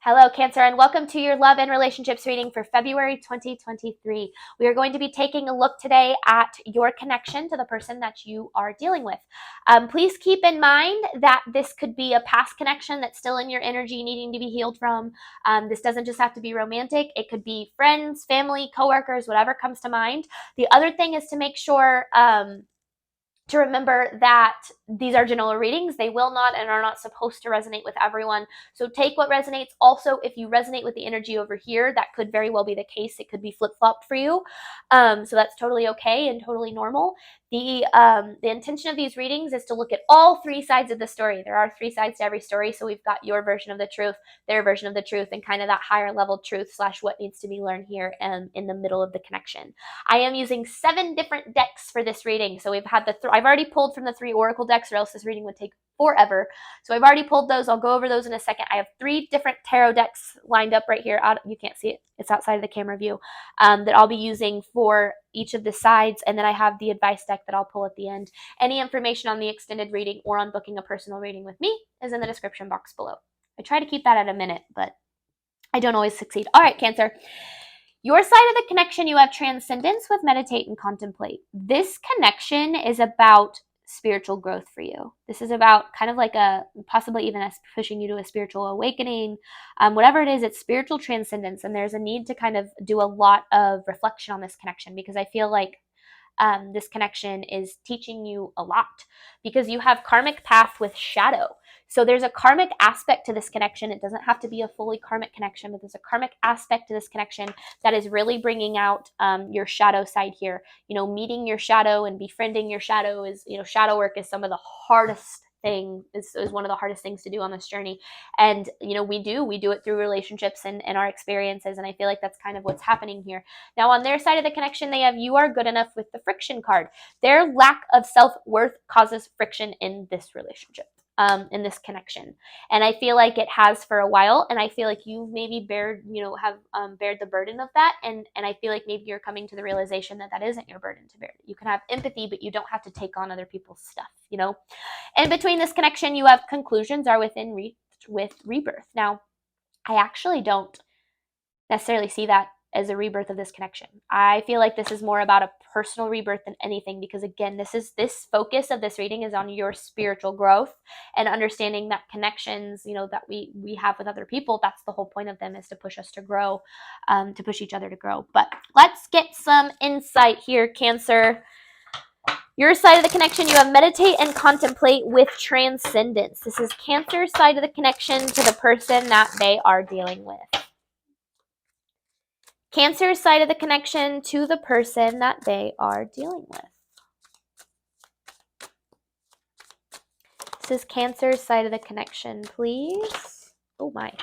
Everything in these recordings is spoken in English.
Hello, Cancer, and welcome to your love and relationships reading for February 2023. We are going to be taking a look today at your connection to the person that you are dealing with. Please keep in mind that this could be a past connection that's still in your energy needing to be healed from. This doesn't just have to be romantic. It could be friends, family, coworkers, whatever comes to mind. The other thing is to make sure to remember that these are general readings. They will not and are not supposed to resonate with everyone. So take what resonates. Also, if you resonate with the energy over here, that could very well be the case. It could be flip-flopped for you. So that's totally okay and totally normal. The intention of these readings is to look at all three sides of the story. There are three sides to every story. So we've got your version of the truth, their version of the truth, and kind of that higher level truth / what needs to be learned here in the middle of the connection. I am using 7 different decks for this reading. So we've had I've already pulled from the 3 oracle decks, or else this reading would take forever. So I've already pulled those. I'll go over those in a second. I have 3 different tarot decks lined up right here. You can't see it. It's outside of the camera view that I'll be using for each of the sides. And then I have the advice deck that I'll pull at the end. Any information on the extended reading or on booking a personal reading with me is in the description box below. I try to keep that at a minute, but I don't always succeed. All right, Cancer. Your side of the connection, you have transcendence with meditate and contemplate. This connection is about spiritual growth for you. This is about kind of like possibly even pushing you to a spiritual awakening. Whatever it is, it's spiritual transcendence. And there's a need to kind of do a lot of reflection on this connection, because I feel like this connection is teaching you a lot, because you have karmic path with shadow. So there's a karmic aspect to this connection. It doesn't have to be a fully karmic connection, but there's a karmic aspect to this connection that is really bringing out your shadow side here. Meeting your shadow and befriending your shadow is, shadow work is some of the hardest thing, is one of the hardest things to do on this journey. And we do it through relationships and our experiences, and I feel like that's kind of what's happening here. Now on their side of the connection, they have you are good enough with the friction card. Their lack of self-worth causes friction in this relationship, in this connection, and I feel like it has for a while, and I feel like you maybe bared the burden of that, and I feel like maybe you're coming to the realization that isn't your burden to bear. You can have empathy, but you don't have to take on other people's stuff. In between this connection, you have conclusions are within reach with rebirth. Now, I actually don't necessarily see that as a rebirth of this connection. I feel like this is more about a personal rebirth than anything, because again, this focus of this reading is on your spiritual growth and understanding that connections, that we have with other people, that's the whole point of them, is to push us to grow, to push each other to grow. But let's get some insight here, Cancer. Your side of the connection, you have meditate and contemplate with transcendence. This is Cancer's side of the connection to the person that they are dealing with. Cancer's side of the connection to the person that they are dealing with. This is Cancer's side of the connection, please. Oh my.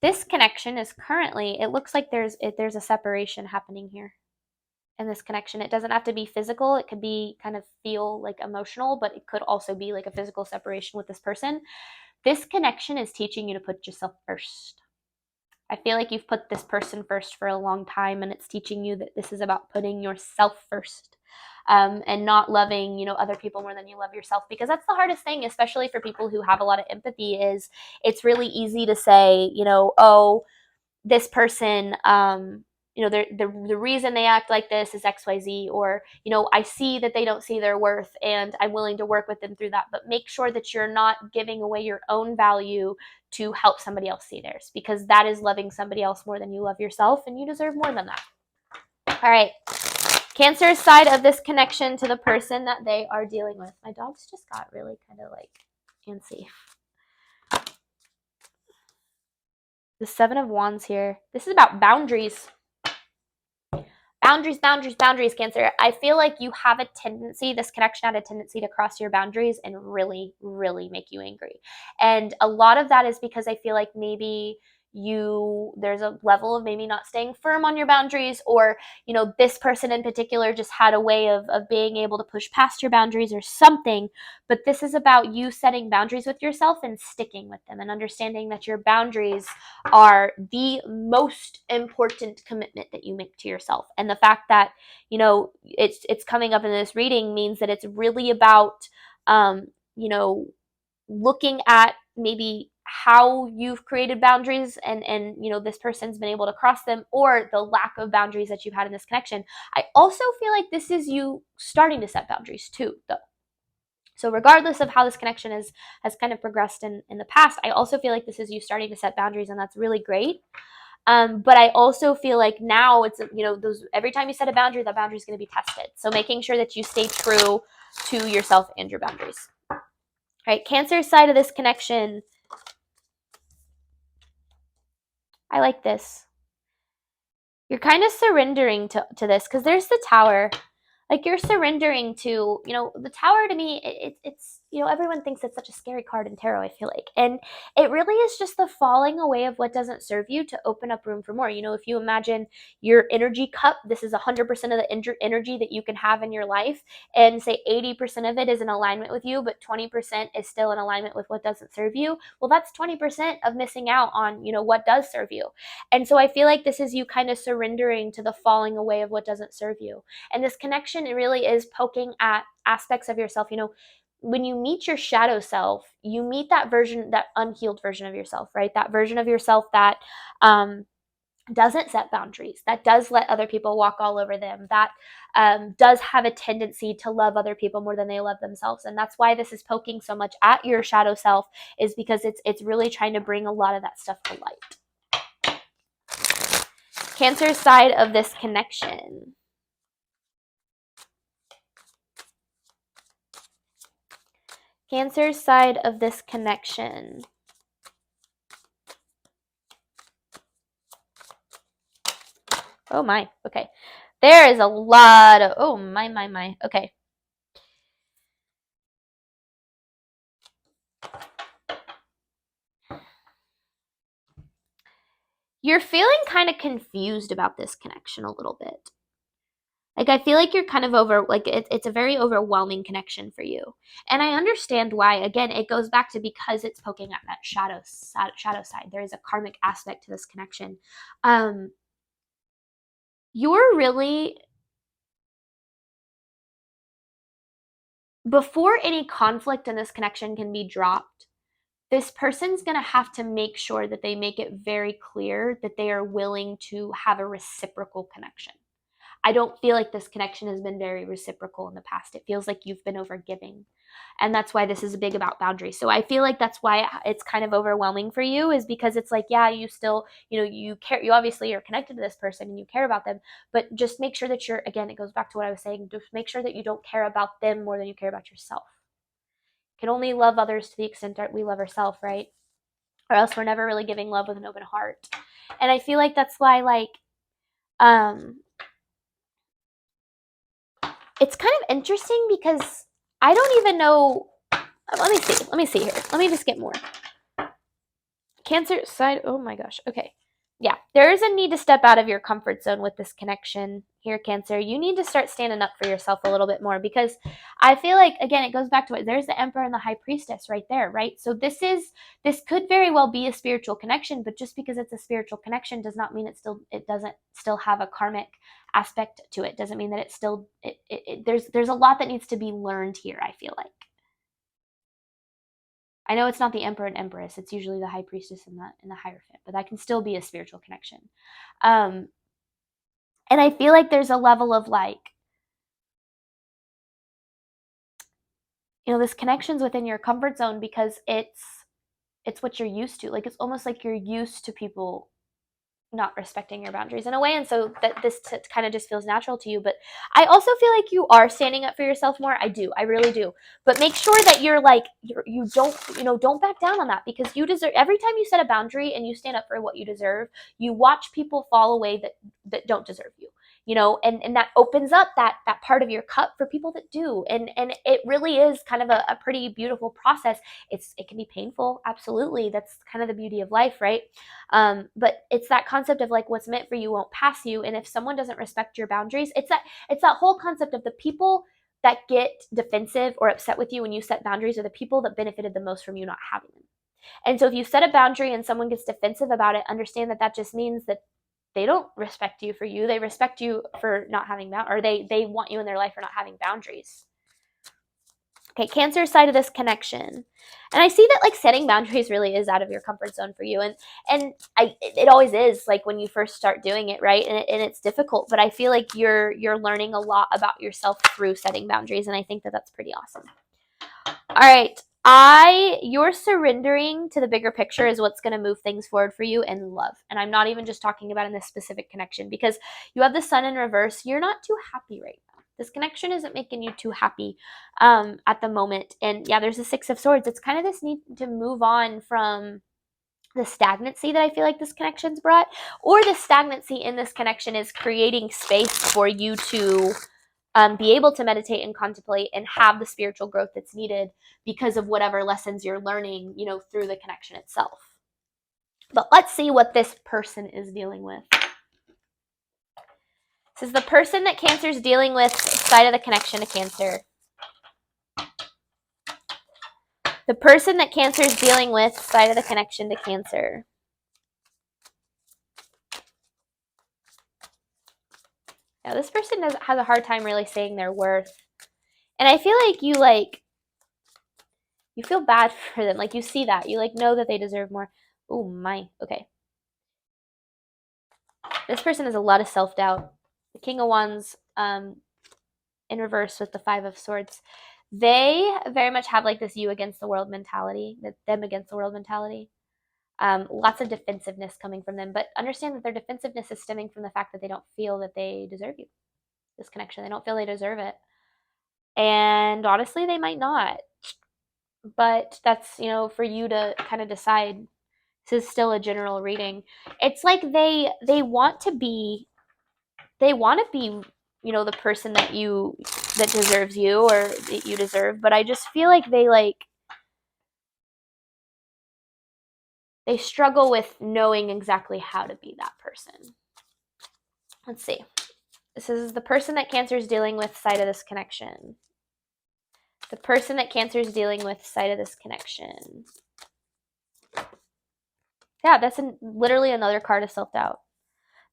This connection is currently, it looks like there's a separation happening here in this connection. It doesn't have to be physical. It could be kind of feel like emotional, but it could also be like a physical separation with this person. This connection is teaching you to put yourself first. I feel like you've put this person first for a long time, and it's teaching you that this is about putting yourself first, and not loving, other people more than you love yourself, because that's the hardest thing, especially for people who have a lot of empathy, is it's really easy to say, oh, this person, the reason they act like this is XYZ, or, I see that they don't see their worth and I'm willing to work with them through that. But make sure that you're not giving away your own value to help somebody else see theirs, because that is loving somebody else more than you love yourself, and you deserve more than that. All right. Cancer's side of this connection to the person that they are dealing with. My dogs just got really kind of like antsy. The 7 of Wands here. This is about boundaries. Boundaries, Cancer. I feel like you have a tendency, this connection had a tendency to cross your boundaries and really, really make you angry. And a lot of that is because I feel like maybe there's a level of maybe not staying firm on your boundaries, or, this person in particular just had a way of being able to push past your boundaries or something. But this is about you setting boundaries with yourself and sticking with them, and understanding that your boundaries are the most important commitment that you make to yourself. And the fact that, it's coming up in this reading means that it's really about, looking at maybe how you've created boundaries and you know, this person's been able to cross them, or the lack of boundaries that you've had in this connection. I also feel like this is you starting to set boundaries too, though. So regardless of how this connection has kind of progressed in the past, I also feel like this is you starting to set boundaries, and that's really great. But I also feel like now it's, you know, those, every time you set a boundary, that boundary is going to be tested. So making sure that you stay true to yourself and your boundaries. All right, Cancer's side of this connection. I like this. You're kind of surrendering to this, because there's the Tower. Like, you're surrendering to, you know, the Tower. To me, it's, you know, everyone thinks it's such a scary card in tarot, I feel like. And it really is just the falling away of what doesn't serve you to open up room for more. You know, if you imagine your energy cup, this is 100% of the energy that you can have in your life. And say 80% of it is in alignment with you, but 20% is still in alignment with what doesn't serve you. Well, that's 20% of missing out on, you know, what does serve you. And so I feel like this is you kind of surrendering to the falling away of what doesn't serve you. And this connection, it really is poking at aspects of yourself. You know, when you meet your shadow self, you meet that version, that unhealed version of yourself, right? That version of yourself that doesn't set boundaries, that does let other people walk all over them, that does have a tendency to love other people more than they love themselves. And that's why this is poking so much at your shadow self, is because it's really trying to bring a lot of that stuff to light. Cancer's side of this connection. Cancer's side of this connection. Oh my, okay. There is a lot of, oh my. Okay. You're feeling kind of confused about this connection a little bit. Like, I feel like you're kind of it's a very overwhelming connection for you. And I understand why. Again, it goes back to because it's poking at that shadow side. There is a karmic aspect to this connection. You're really, before any conflict in this connection can be dropped, this person's going to have to make sure that they make it very clear that they are willing to have a reciprocal connection. I don't feel like this connection has been very reciprocal in the past. It feels like you've been overgiving. And that's why this is big about boundaries. So I feel like that's why it's kind of overwhelming for you, is because it's like, yeah, you still, you know, you care, you obviously are connected to this person and you care about them, but just make sure that you're, again, it goes back to what I was saying, just make sure that you don't care about them more than you care about yourself. You can only love others to the extent that we love ourselves, right? Or else we're never really giving love with an open heart. And I feel like that's why, like, it's kind of interesting because I don't even know. Let me see here. Let me just get more. Cancer side. Oh my gosh. Okay. Yeah, there is a need to step out of your comfort zone with this connection here, Cancer. You need to start standing up for yourself a little bit more, because I feel like, again, it goes back to it. There's the Emperor and the High Priestess right there, right? So this could very well be a spiritual connection, but just because it's a spiritual connection does not mean it doesn't still have a karmic aspect to it. Doesn't mean that it's still there's a lot that needs to be learned here, I feel like. I know it's not the Emperor and Empress. It's usually the High Priestess and the Hierophant, but that can still be a spiritual connection. And I feel like there's a level of, like, you know, this connection's within your comfort zone because it's what you're used to. Like, it's almost like you're used to people not respecting your boundaries in a way, and so that this kind of just feels natural to you. But I also feel like you are standing up for yourself more. I really do. But make sure that you're like, you don't, you know, don't back down on that, because you deserve, every time you set a boundary and you stand up for what you deserve, you watch people fall away that don't deserve you, you know, and that opens up that part of your cup for people that do. And it really is kind of a pretty beautiful process. It can be painful, absolutely. That's kind of the beauty of life, right? But it's that concept of, like, what's meant for you won't pass you. And if someone doesn't respect your boundaries, it's that whole concept of the people that get defensive or upset with you when you set boundaries are the people that benefited the most from you not having them. And so if you set a boundary and someone gets defensive about it, understand that just means that they don't respect you for you. They respect you for not having or they want you in their life for not having boundaries. Okay, Cancer side of this connection. And I see that like setting boundaries really is out of your comfort zone for you. It always is, like when you first start doing it, right? And it's difficult, but I feel like you're learning a lot about yourself through setting boundaries, and I think that that's pretty awesome. All right. You're surrendering to the bigger picture is what's going to move things forward for you in love. And I'm not even just talking about in this specific connection, because you have the sun in reverse. You're not too happy right now. This connection isn't making you too happy at the moment. And yeah, there's the Six of Swords. It's kind of this need to move on from the stagnancy that I feel like this connection's brought, or the stagnancy in this connection is creating space for you to be able to meditate and contemplate and have the spiritual growth that's needed because of whatever lessons you're learning, through the connection itself. But let's see what this person is dealing with. This is the person that Cancer's dealing with, side of the connection to Cancer. The person that Cancer's dealing with, side of the connection to Cancer. Now, this person has a hard time really saying their worth. And I feel like you feel bad for them. Like, you see that. You, know that they deserve more. Oh, my. Okay. This person has a lot of self-doubt. The King of Wands in reverse with the Five of Swords. They very much have, this you against the world mentality, them against the world mentality. Lots of defensiveness coming from them. But understand that their defensiveness is stemming from the fact that they don't feel that they deserve you. This connection. They don't feel they deserve it. And honestly, they might not. But that's, for you to kind of decide. This is still a general reading. It's like they want to be the person that deserves you, or that you deserve, but I just feel like they struggle with knowing exactly how to be that person. Let's see. This is the person that Cancer is dealing with, side of this connection. The person that Cancer is dealing with, side of this connection. Yeah, that's literally another card of self-doubt.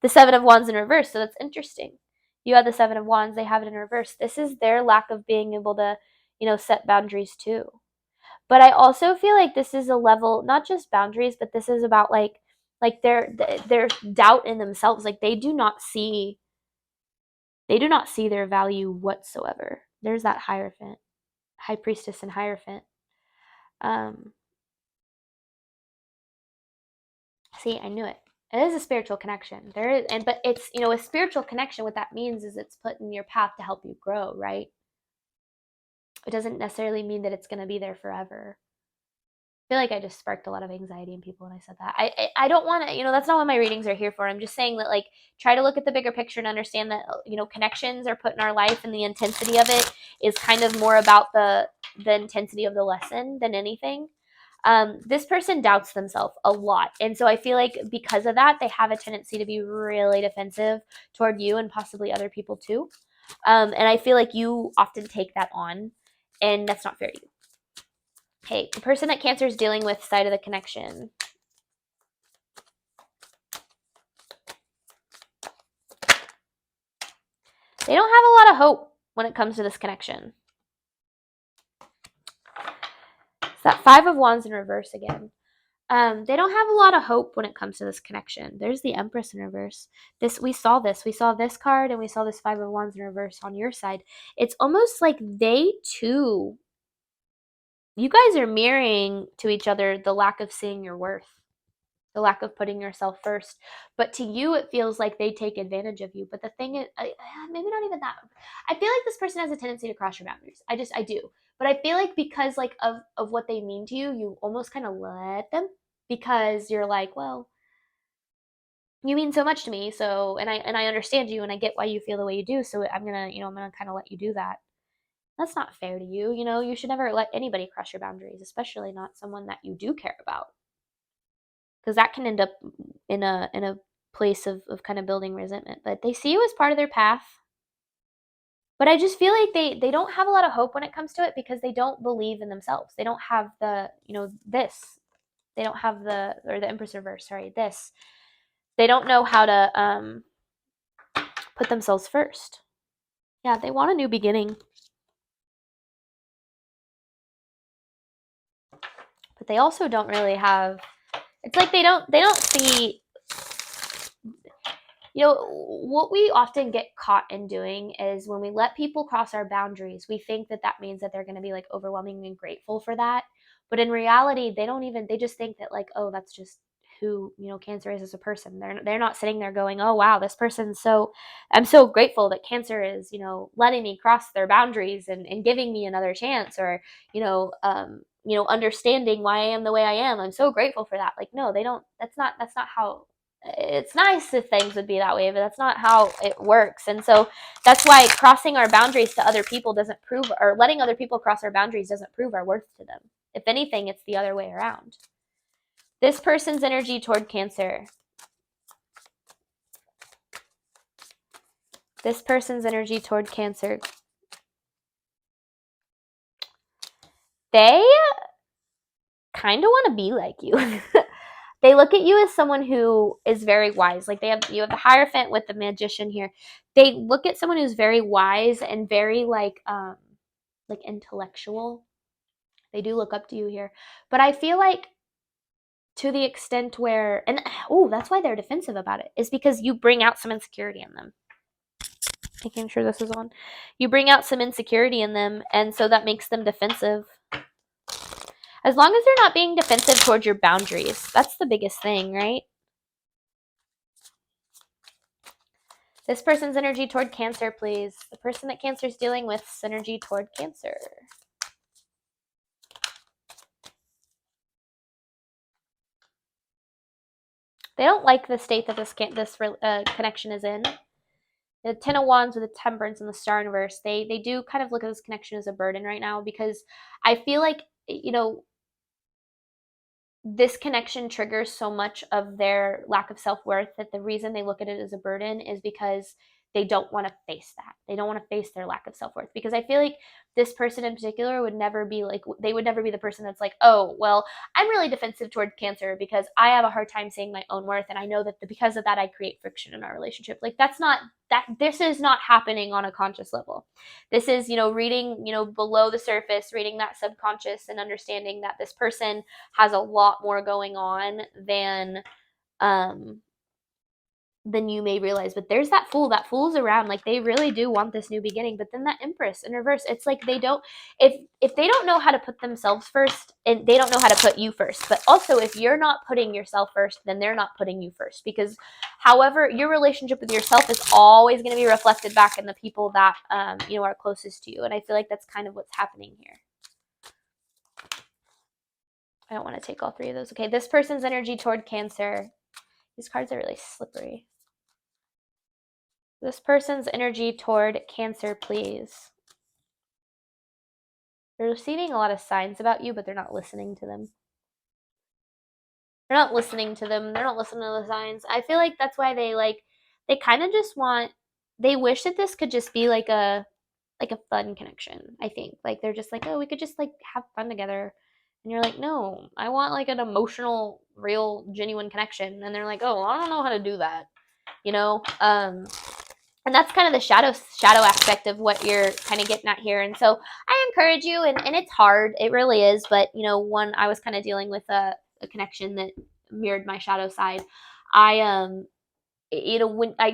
The Seven of Wands in reverse, so that's interesting. You have the Seven of Wands, they have it in reverse. This is their lack of being able to, set boundaries too. But I also feel like this is a level, not just boundaries, but this is about like their doubt in themselves. Like they do not see their value whatsoever. There's that Hierophant, High Priestess and Hierophant. See, I knew it. It is a spiritual connection. But it's, a spiritual connection, what that means is it's put in your path to help you grow, right? It doesn't necessarily mean that it's going to be there forever. I feel like I just sparked a lot of anxiety in people when I said that. I don't want to, that's not what my readings are here for. I'm just saying that, try to look at the bigger picture and understand that, connections are put in our life, and the intensity of it is kind of more about the intensity of the lesson than anything. This person doubts themselves a lot. And so I feel like because of that, they have a tendency to be really defensive toward you and possibly other people too. And I feel like you often take that on, and that's not fair to you. Okay, the person that Cancer is dealing with, side of the connection. They don't have a lot of hope when it comes to this connection. It's that Five of Wands in reverse again. They don't have a lot of hope when it comes to this connection. There's the Empress in reverse. We saw this card, and we saw this Five of Wands in reverse on your side. It's almost like they too, you guys are mirroring to each other the lack of seeing your worth, the lack of putting yourself first. But to you, it feels like they take advantage of you. But the thing is, maybe not even that. I feel like this person has a tendency to cross your boundaries. I do. But I feel like because of what they mean to you, you almost kind of let them, because you're like, well, you mean so much to me, so and I understand you, and I get why you feel the way you do, so I'm gonna kind of let you do that. That's not fair to you. You should never let anybody cross your boundaries, especially not someone that you do care about, because that can end up in a place of kind of building resentment. But they see you as part of their path. But I just feel like they don't have a lot of hope when it comes to it, because they don't believe in themselves. They don't have the, this. They don't have the Empress reverse, sorry, this. They don't know how to put themselves first. Yeah, they want a new beginning. they also don't really have, it's like they don't see, what we often get caught in doing is when we let people cross our boundaries, we think that that means that they're going to be like overwhelmingly grateful for that. But in reality, they just think that like, oh, that's just who, Cancer is as a person. They're not sitting there going, oh, wow, this person's I'm so grateful that Cancer is, letting me cross their boundaries and giving me another chance, or, understanding why I am the way I am. I'm so grateful for that. Like, no, they don't, that's not how. It's nice if things would be that way, but that's not how it works. And so that's why crossing our boundaries to other people doesn't prove, or letting other people cross our boundaries doesn't prove our worth to them. If anything, it's the other way around. This person's energy toward Cancer. This person's energy toward Cancer. They kind of want to be like you. They look at you as someone who is very wise. Like you have the Hierophant with the Magician here. They look at someone who's very wise and very like intellectual. They do look up to you here. But I feel like to the extent where, and that's why they're defensive about it, is because you bring out some insecurity in them. Making sure this is on. You bring out some insecurity in them, and so that makes them defensive. As long as they're not being defensive towards your boundaries. That's the biggest thing, right? This person's energy toward Cancer, please. The person that Cancer's dealing with, energy toward Cancer. They don't like the state that this connection is in. The Ten of Wands with the Temperance and the Star in reverse. They do kind of look at this connection as a burden right now, because I feel like, this connection triggers so much of their lack of self-worth that the reason they look at it as a burden is because they don't want to face that. They don't want to face their lack of self-worth, because I feel like this person in particular would never be the person that's like, oh, well, I'm really defensive toward Cancer because I have a hard time seeing my own worth, and I know that because of that I create friction in our relationship. Like, this is not happening on a conscious level. This is, reading, below the surface, reading that subconscious and understanding that this person has a lot more going on than you may realize. But there's that Fool. That Fool's around. Like, they really do want this new beginning. But then that Empress in reverse, it's like they don't, if they don't know how to put themselves first, and they don't know how to put you first. But also, if you're not putting yourself first, then they're not putting you first. Because however, your relationship with yourself is always going to be reflected back in the people that, are closest to you. And I feel like that's kind of what's happening here. I don't want to take all three of those. Okay, this person's energy toward Cancer. These cards are really slippery. This person's energy toward Cancer, please. They're receiving a lot of signs about you, but they're not listening to them. They're not listening to them. They're not listening to the signs. I feel like that's why they kind of just they wish that this could just be like a fun connection, I think. Like, they're just like, oh, we could just like have fun together. And you're like, no, I want like an emotional, real, genuine connection. And they're like, oh, I don't know how to do that. And that's kind of the shadow aspect of what you're kind of getting at here. And so I encourage you, and it's hard, it really is, but when I was kind of dealing with a connection that mirrored my shadow side, the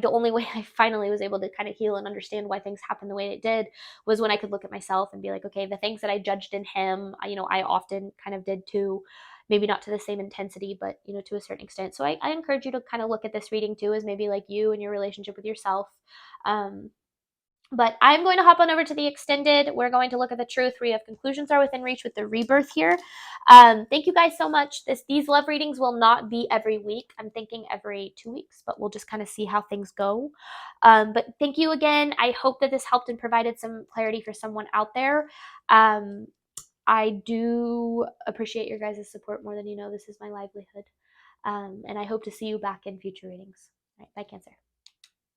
only way I finally was able to kind of heal and understand why things happened the way it did was when I could look at myself and be like, okay, the things that I judged in him, I often kind of did too. Maybe not to the same intensity, but to a certain extent. So I encourage you to kind of look at this reading too as maybe like you and your relationship with yourself. But I'm going to hop on over to the extended. We're going to look at the truth. We have conclusions are within reach with the rebirth here. Thank you guys so much. These love readings will not be every week. I'm thinking every 2 weeks, but we'll just kind of see how things go. But thank you again. I hope that this helped and provided some clarity for someone out there. I do appreciate your guys' support more than you know. This is my livelihood. And I hope to see you back in future readings. All right, bye, Cancer.